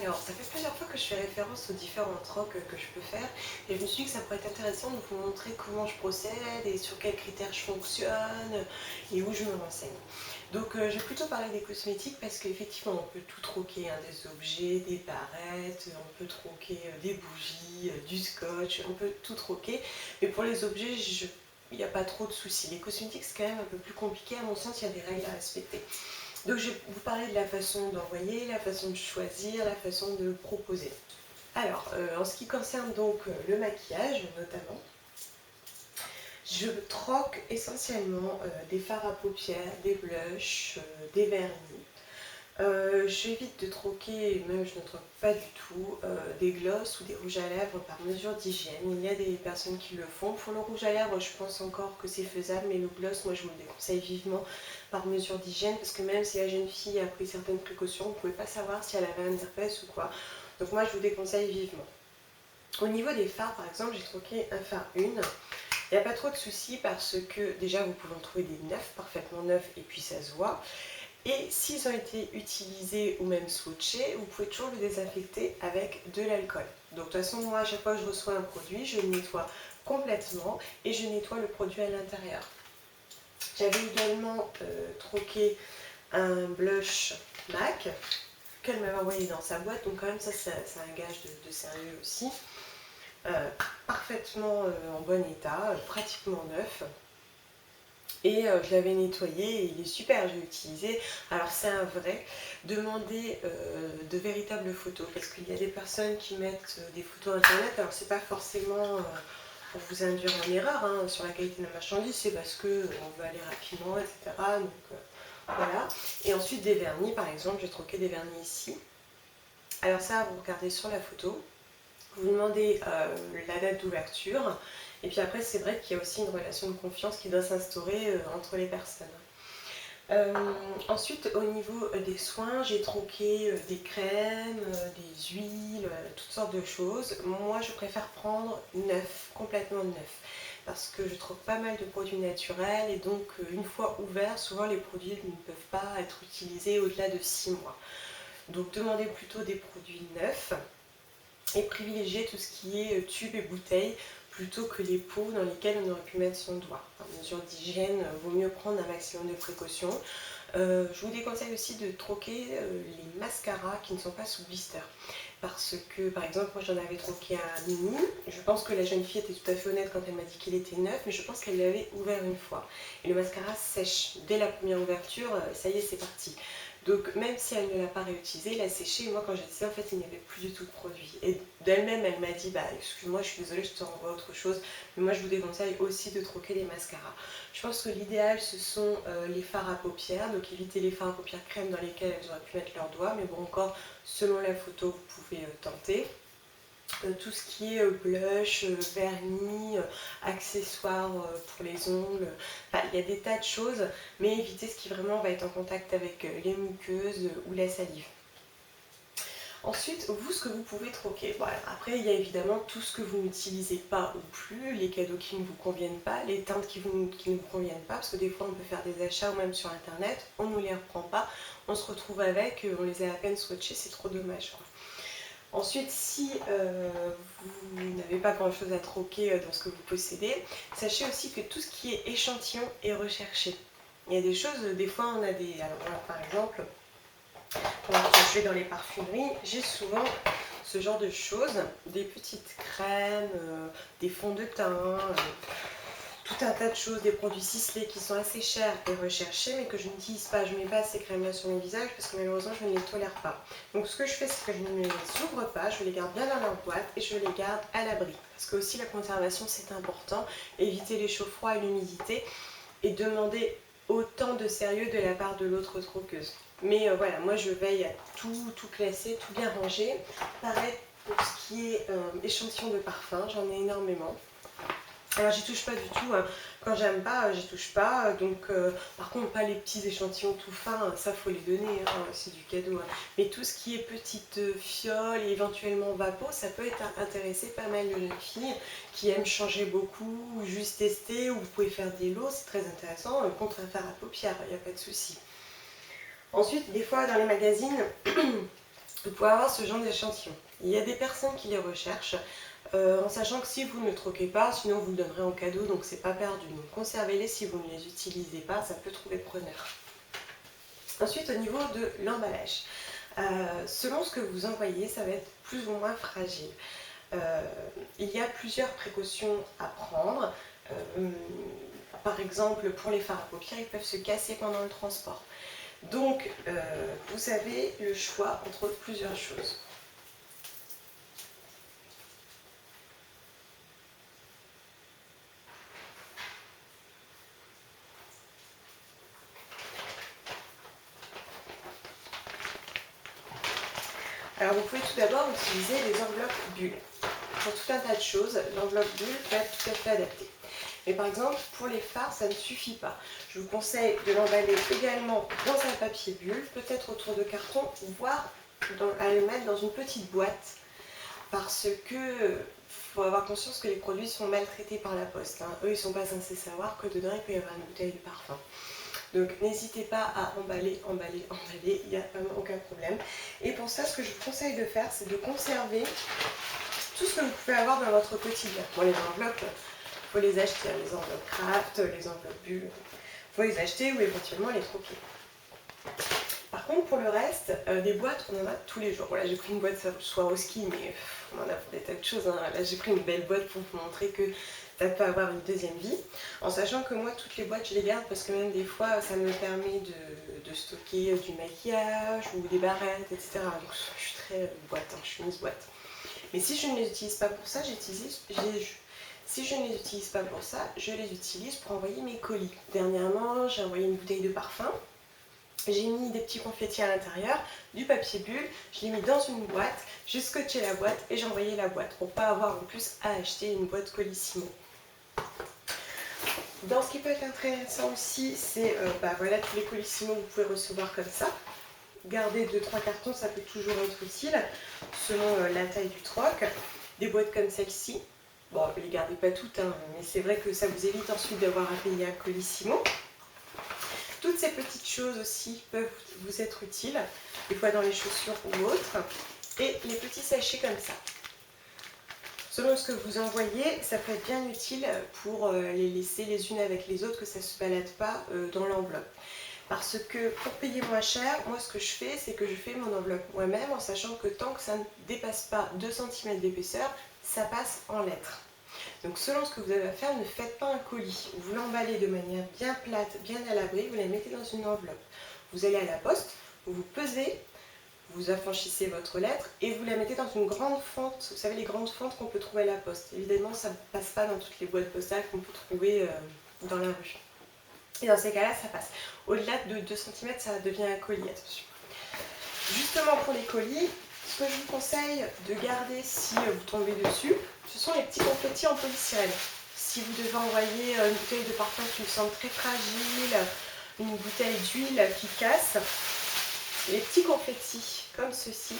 Alors, ça fait plusieurs fois que je fais référence aux différentes trocs que je peux faire et je me suis dit que ça pourrait être intéressant de vous montrer comment je procède et sur quels critères je fonctionne et où je me renseigne. Donc, je vais plutôt parler des cosmétiques parce qu'effectivement, on peut tout troquer, hein, des objets, des barrettes, on peut troquer des bougies, du scotch, on peut tout troquer. Mais pour les objets, il n'y a pas trop de soucis. Les cosmétiques, c'est quand même un peu plus compliqué. À mon sens, il y a des règles à respecter. Donc je vais vous parler de la façon d'envoyer, la façon de choisir, la façon de proposer. Alors, en ce qui concerne donc le maquillage notamment, je troque essentiellement des fards à paupières, des blushs, des vernis. J'évite de troquer, même je ne troque pas du tout, des glosses ou des rouges à lèvres par mesure d'hygiène. Il y a des personnes qui le font. Pour le rouge à lèvres, je pense encore que c'est faisable, mais le gloss, moi je vous le déconseille vivement par mesure d'hygiène, parce que même si la jeune fille a pris certaines précautions, vous ne pouvez pas savoir si elle avait un herpès ou quoi. Donc moi je vous déconseille vivement. Au niveau des fards, par exemple, j'ai troqué un fard une. Il n'y a pas trop de soucis parce que déjà vous pouvez en trouver des neufs, parfaitement neufs, et puis ça se voit. Et s'ils ont été utilisés ou même swatchés, vous pouvez toujours le désinfecter avec de l'alcool. Donc de toute façon, moi, à chaque fois que je reçois un produit, je le nettoie complètement et je nettoie le produit à l'intérieur. J'avais également troqué un blush MAC qu'elle m'avait envoyé dans sa boîte, donc quand même ça c'est un gage de sérieux aussi. Parfaitement en bon état, pratiquement neuf. Et je l'avais nettoyé et il est super, j'ai utilisé. Alors c'est un vrai. Demandez de véritables photos parce qu'il y a des personnes qui mettent des photos internet. Alors c'est pas forcément pour vous induire en erreur hein, sur la qualité de la marchandise, c'est parce qu'on veut aller rapidement, etc. Donc voilà. Et ensuite des vernis, par exemple, j'ai troqué des vernis ici. Alors ça, vous regardez sur la photo. Vous demandez la date d'ouverture. Et puis après, c'est vrai qu'il y a aussi une relation de confiance qui doit s'instaurer entre les personnes. Ensuite, au niveau des soins, j'ai troqué des crèmes, des huiles, toutes sortes de choses. Moi, je préfère prendre neuf, complètement neuf, parce que je troque pas mal de produits naturels et donc une fois ouverts, souvent les produits ne peuvent pas être utilisés au-delà de 6 mois. Donc demandez plutôt des produits neufs et privilégier tout ce qui est tube et bouteille plutôt que les pots dans lesquels on aurait pu mettre son doigt. Par mesure d'hygiène, vaut mieux prendre un maximum de précautions. Je vous déconseille aussi de troquer les mascaras qui ne sont pas sous blister. Parce que, par exemple, moi j'en avais troqué un mini. Je pense que la jeune fille était tout à fait honnête quand elle m'a dit qu'il était neuf, mais je pense qu'elle l'avait ouvert une fois. Et le mascara sèche. Dès la première ouverture, ça y est, c'est parti. Donc même si elle ne l'a pas réutilisé, il a séché. Et moi quand j'ai essayé, en fait, il n'y avait plus du tout de produit. Et d'elle-même, elle m'a dit, bah excuse-moi, je suis désolée, je te renvoie autre chose. Mais moi je vous déconseille aussi de troquer les mascaras. Je pense que l'idéal, ce sont les fards à paupières. Donc évitez les fards à paupières crème dans lesquels elles auraient pu mettre leurs doigts. Mais bon, encore, selon la photo, vous pouvez tenter. Tout ce qui est blush, vernis, accessoires pour les ongles, enfin, il y a des tas de choses, mais évitez ce qui vraiment va être en contact avec les muqueuses ou la salive. Ensuite, vous, ce que vous pouvez troquer. Voilà. Après, il y a évidemment tout ce que vous n'utilisez pas ou plus, les cadeaux qui ne vous conviennent pas, les teintes qui ne vous conviennent pas, parce que des fois, on peut faire des achats ou même sur Internet, on ne nous les reprend pas, on se retrouve avec, on les a à peine swatchés, c'est trop dommage, quoi. Ensuite, si vous n'avez pas grand chose à troquer dans ce que vous possédez, sachez aussi que tout ce qui est échantillon est recherché. Il y a des choses, des fois on a des... Alors voilà, par exemple, quand je vais dans les parfumeries, j'ai souvent ce genre de choses, des petites crèmes, des fonds de teint, tout un tas de choses, des produits ciselés qui sont assez chers et recherchés, mais que je n'utilise pas. Je ne mets pas ces crèmes-là sur mon visage parce que malheureusement je ne les tolère pas. Donc ce que je fais, c'est que je ne les ouvre pas, je les garde bien dans leur boîte et je les garde à l'abri. Parce que aussi la conservation c'est important, éviter les chauds froids et l'humidité et demander autant de sérieux de la part de l'autre troqueuse. Mais voilà, moi je veille à tout classer, tout bien ranger. Pareil pour ce qui est échantillon de parfum, j'en ai énormément. Alors j'y touche pas du tout, hein. Quand j'aime pas, j'y touche pas. Donc par contre pas les petits échantillons tout fins, ça faut les donner, hein, c'est du cadeau. Hein. Mais tout ce qui est petite fiole et éventuellement vapeau, ça peut être intéresser pas mal de jeunes filles qui aiment changer beaucoup, juste tester, ou vous pouvez faire des lots, c'est très intéressant, contre un fard à paupières, il n'y a pas de souci. Ensuite, des fois dans les magazines, vous pouvez avoir ce genre d'échantillon. Il y a des personnes qui les recherchent, en sachant que si vous ne le troquez pas, sinon vous le donnerez en cadeau, donc c'est pas perdu. Donc conservez-les si vous ne les utilisez pas, ça peut trouver preneur. Ensuite, au niveau de l'emballage, selon ce que vous envoyez, ça va être plus ou moins fragile. Il y a plusieurs précautions à prendre. Par exemple, pour les fards à paupières, ils peuvent se casser pendant le transport. Donc, vous avez le choix entre plusieurs choses. Alors, vous pouvez tout d'abord utiliser les enveloppes bulles. Pour tout un tas de choses, l'enveloppe bulle peut être tout à fait adaptée. Mais par exemple, pour les fards, ça ne suffit pas. Je vous conseille de l'emballer également dans un papier bulle, peut-être autour de carton, voire à le mettre dans une petite boîte. Parce que faut avoir conscience que les produits sont maltraités par la poste. Eux, ils ne sont pas censés savoir que dedans, il peut y avoir une bouteille de parfum. Donc n'hésitez pas à emballer, il n'y a vraiment aucun problème. Et pour ça, ce que je vous conseille de faire, c'est de conserver tout ce que vous pouvez avoir dans votre quotidien. Bon, les enveloppes, il faut les acheter, les enveloppes craft, les enveloppes bulles, il faut les acheter ou éventuellement les troquer. Par contre, pour le reste, des boîtes, on en a tous les jours. Voilà, j'ai pris une boîte Swarovski, mais on en a pour des tas de choses. Hein. Là, j'ai pris une belle boîte pour vous montrer que ça peut avoir une deuxième vie. En sachant que moi, toutes les boîtes, je les garde parce que même des fois, ça me permet de stocker du maquillage ou des barrettes, etc. Donc, je suis très boîte, hein, je suis Miss Boîte. Mais si je ne les utilise pas pour ça, si je ne les utilise pas pour ça, je les utilise pour envoyer mes colis. Dernièrement, j'ai envoyé une bouteille de parfum. J'ai mis des petits confettis à l'intérieur, du papier bulle, je l'ai mis dans une boîte, j'ai scotché la boîte et j'ai envoyé la boîte pour pas avoir en plus à acheter une boîte Colissimo. Dans ce qui peut être intéressant aussi, c'est voilà, tous les Colissimo que vous pouvez recevoir comme ça. Garder 2-3 cartons, ça peut toujours être utile selon la taille du troc. Des boîtes comme celle-ci, bon, ne les gardez pas toutes, hein, mais c'est vrai que ça vous évite ensuite d'avoir à payer un Colissimo. Toutes ces petites choses aussi peuvent vous être utiles, des fois dans les chaussures ou autres. Et les petits sachets comme ça. Selon ce que vous envoyez, ça peut être bien utile pour les laisser les unes avec les autres, que ça ne se balade pas dans l'enveloppe. Parce que pour payer moins cher, moi ce que je fais, c'est que je fais mon enveloppe moi-même en sachant que tant que ça ne dépasse pas 2 cm d'épaisseur, ça passe en lettres. Donc selon ce que vous avez à faire, ne faites pas un colis. Vous l'emballez de manière bien plate, bien à l'abri, vous la mettez dans une enveloppe. Vous allez à la poste, vous pesez, vous affranchissez votre lettre et vous la mettez dans une grande fente. Vous savez, les grandes fentes qu'on peut trouver à la poste. Évidemment, ça ne passe pas dans toutes les boîtes postales qu'on peut trouver dans la rue. Et dans ces cas-là, ça passe. Au-delà de 2 cm, ça devient un colis, attention. Justement pour les colis, ce que je vous conseille de garder si vous tombez dessus, ce sont les petits confettis en polystyrène. Si vous devez envoyer une bouteille de parfum qui vous semble très fragile, une bouteille d'huile qui casse, les petits confettis comme ceci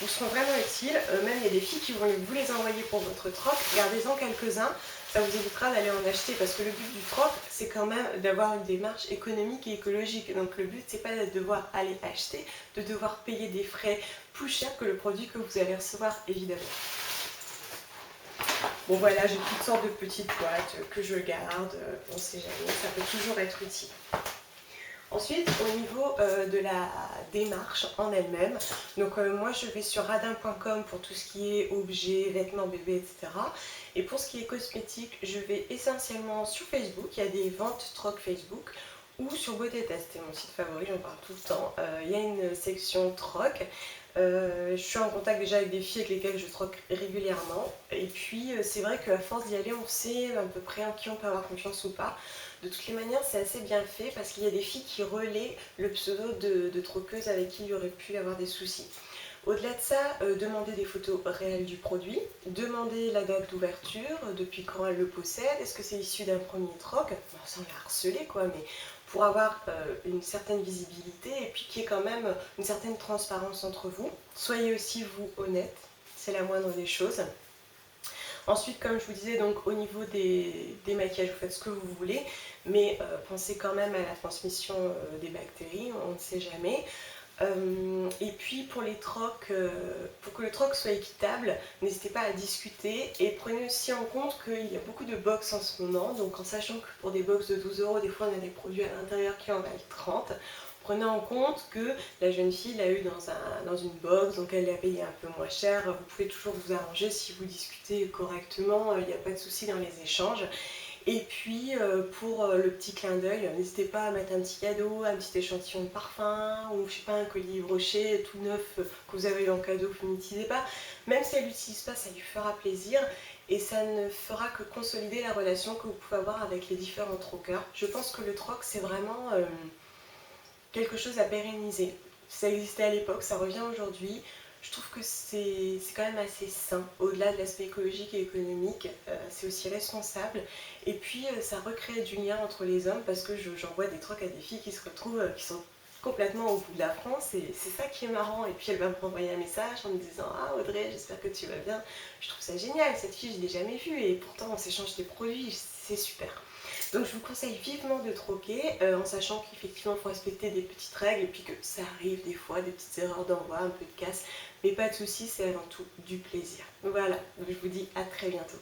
vous seront vraiment utiles. Même il y a des filles qui vont vous les envoyer pour votre troc. Gardez-en quelques-uns, ça vous évitera d'aller en acheter parce que le but du troc, c'est quand même d'avoir une démarche économique et écologique. Donc le but, c'est pas de devoir aller acheter, de devoir payer des frais plus chers que le produit que vous allez recevoir, évidemment. Bon voilà, j'ai toutes sortes de petites boîtes que je garde, on ne sait jamais, ça peut toujours être utile. Ensuite, au niveau de la démarche en elle-même, donc moi je vais sur radin.com pour tout ce qui est objets, vêtements bébés, etc. Et pour ce qui est cosmétique, je vais essentiellement sur Facebook, il y a des ventes troc Facebook, ou sur Beauté Test, c'est mon site favori, j'en parle tout le temps. Il y a une section troc. Je suis en contact déjà avec des filles avec lesquelles je troque régulièrement. Et puis c'est vrai qu'à force d'y aller, on sait à peu près en qui on peut avoir confiance ou pas. De toutes les manières, c'est assez bien fait parce qu'il y a des filles qui relaient le pseudo de troqueuses avec qui il y aurait pu y avoir des soucis. Au-delà de ça, demandez des photos réelles du produit, demandez la date d'ouverture, depuis quand elle le possède, est-ce que c'est issu d'un premier troc, bon, sans la harceler quoi, mais pour avoir une certaine visibilité et puis qu'il y ait quand même une certaine transparence entre vous. Soyez aussi vous honnête, c'est la moindre des choses. Ensuite, comme je vous disais, donc au niveau des maquillages, vous faites ce que vous voulez, mais pensez quand même à la transmission des bactéries, on ne sait jamais. Et puis pour les trocs, pour que le troc soit équitable, n'hésitez pas à discuter et prenez aussi en compte qu'il y a beaucoup de box en ce moment, donc en sachant que pour des box de 12 €, des fois on a des produits à l'intérieur qui en valent 30. Prenez en compte que la jeune fille l'a eu dans une box, donc elle l'a payé un peu moins cher. Vous pouvez toujours vous arranger si vous discutez correctement, il n'y a pas de souci dans les échanges. Et puis pour le petit clin d'œil, n'hésitez pas à mettre un petit cadeau, un petit échantillon de parfum ou je sais pas, un collier broché tout neuf que vous avez eu en cadeau, que vous n'utilisez pas. Même si elle l'utilise pas, ça lui fera plaisir et ça ne fera que consolider la relation que vous pouvez avoir avec les différents troqueurs. Je pense que le troc c'est vraiment quelque chose à pérenniser. Ça existait à l'époque, ça revient aujourd'hui. Je trouve que c'est quand même assez sain, au-delà de l'aspect écologique et économique, c'est aussi responsable. Et puis ça recrée du lien entre les hommes parce que j'envoie des trocs à des filles qui se retrouvent, qui sont complètement au bout de la France et c'est ça qui est marrant. Et puis elle va me renvoyer un message en me disant « Ah Audrey, j'espère que tu vas bien ». Je trouve ça génial, cette fille je ne l'ai jamais vue et pourtant on s'échange des produits, c'est super. Donc je vous conseille vivement de troquer en sachant qu'effectivement il faut respecter des petites règles et puis que ça arrive des fois, des petites erreurs d'envoi, un peu de casse, mais pas de soucis, c'est avant tout du plaisir. Voilà, donc je vous dis à très bientôt.